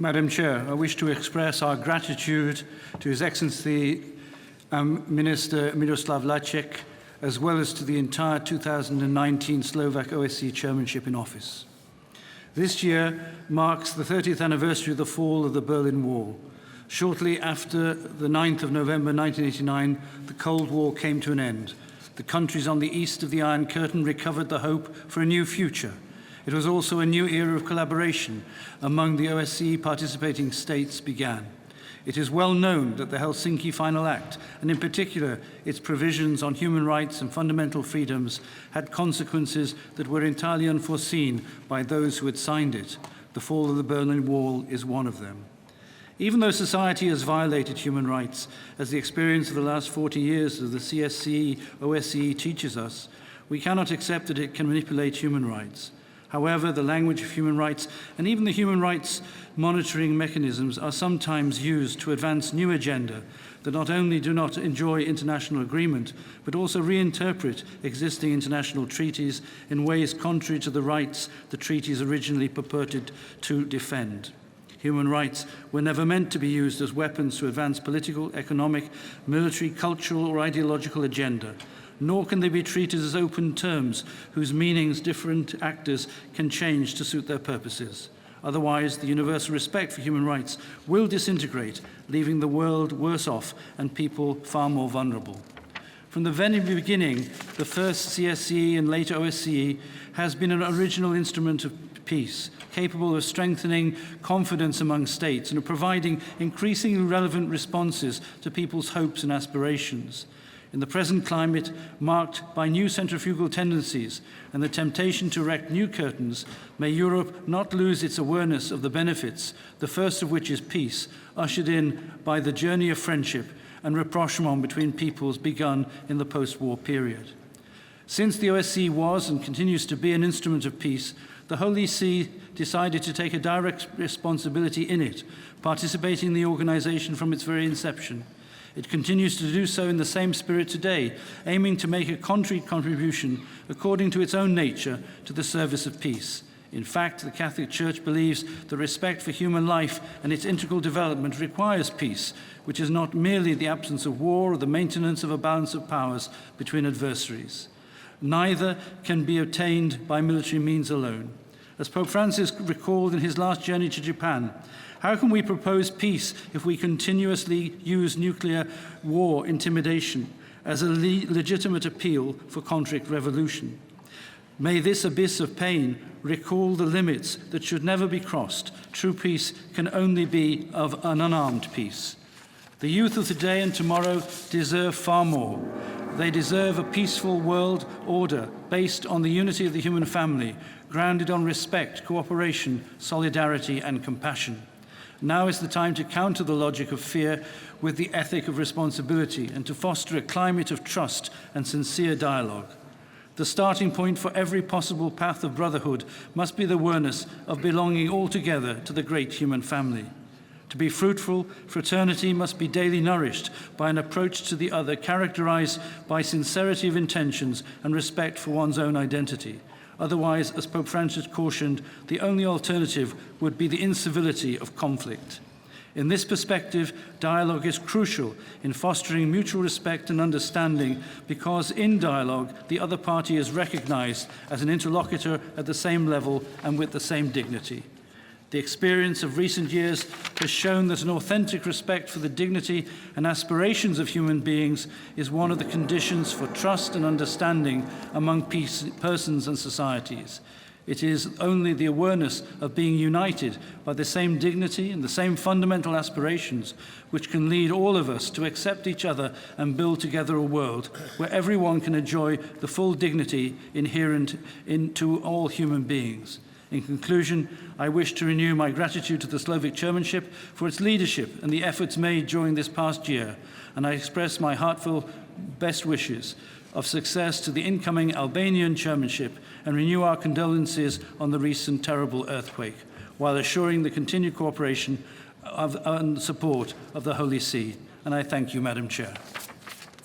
Madam Chair, I wish to express our gratitude to His Excellency Minister Miroslav Lajcek, as well as to the entire 2019 Slovak OSCE Chairmanship in office. This year marks the 30th anniversary of the fall of the Berlin Wall. Shortly after the 9th of November 1989, the Cold War came to an end. The countries on the east of the Iron Curtain recovered the hope for a new future. It was also a new era of collaboration among the OSCE participating states began. It is well known that the Helsinki Final Act, and in particular its provisions on human rights and fundamental freedoms, had consequences that were entirely unforeseen by those who had signed it. The fall of the Berlin Wall is one of them. Even though society has violated human rights, as the experience of the last 40 years of the CSCE OSCE teaches us, we cannot accept that it can manipulate human rights. However, the language of human rights and even the human rights monitoring mechanisms are sometimes used to advance new agenda that not only do not enjoy international agreement, but also reinterpret existing international treaties in ways contrary to the rights the treaties originally purported to defend. Human rights were never meant to be used as weapons to advance political, economic, military, cultural, or ideological agenda. Nor can they be treated as open terms whose meanings different actors can change to suit their purposes. Otherwise, the universal respect for human rights will disintegrate, leaving the world worse off and people far more vulnerable. From the very beginning, the first CSCE and later OSCE has been an original instrument of peace, capable of strengthening confidence among states and of providing increasingly relevant responses to people's hopes and aspirations. In the present climate, marked by new centrifugal tendencies and the temptation to erect new curtains, may Europe not lose its awareness of the benefits, the first of which is peace, ushered in by the journey of friendship and rapprochement between peoples begun in the post-war period. Since the OSCE was and continues to be an instrument of peace, the Holy See decided to take a direct responsibility in it, participating in the organization from its very inception. It continues to do so in the same spirit today, aiming to make a concrete contribution according to its own nature to the service of peace. In fact, the Catholic Church believes that respect for human life and its integral development requires peace, which is not merely the absence of war or the maintenance of a balance of powers between adversaries. Neither can be obtained by military means alone. As Pope Francis recalled in his last journey to Japan, how can we propose peace if we continuously use nuclear war intimidation as a legitimate appeal for conflict revolution? May this abyss of pain recall the limits that should never be crossed. True peace can only be of an unarmed peace. The youth of today and tomorrow deserve far more. They deserve a peaceful world order based on the unity of the human family, grounded on respect, cooperation, solidarity, and compassion. Now is the time to counter the logic of fear with the ethic of responsibility and to foster a climate of trust and sincere dialogue. The starting point for every possible path of brotherhood must be the awareness of belonging altogether to the great human family. To be fruitful, fraternity must be daily nourished by an approach to the other characterized by sincerity of intentions and respect for one's own identity. Otherwise, as Pope Francis cautioned, the only alternative would be the incivility of conflict. In this perspective, dialogue is crucial in fostering mutual respect and understanding because in dialogue, the other party is recognized as an interlocutor at the same level and with the same dignity. The experience of recent years has shown that an authentic respect for the dignity and aspirations of human beings is one of the conditions for trust and understanding among persons and societies. It is only the awareness of being united by the same dignity and the same fundamental aspirations which can lead all of us to accept each other and build together a world where everyone can enjoy the full dignity inherent into all human beings. In conclusion, I wish to renew my gratitude to the Slovak Chairmanship for its leadership and the efforts made during this past year, and I express my heartfelt best wishes of success to the incoming Albanian Chairmanship and renew our condolences on the recent terrible earthquake, while assuring the continued cooperation and support of the Holy See. And I thank you, Madam Chair.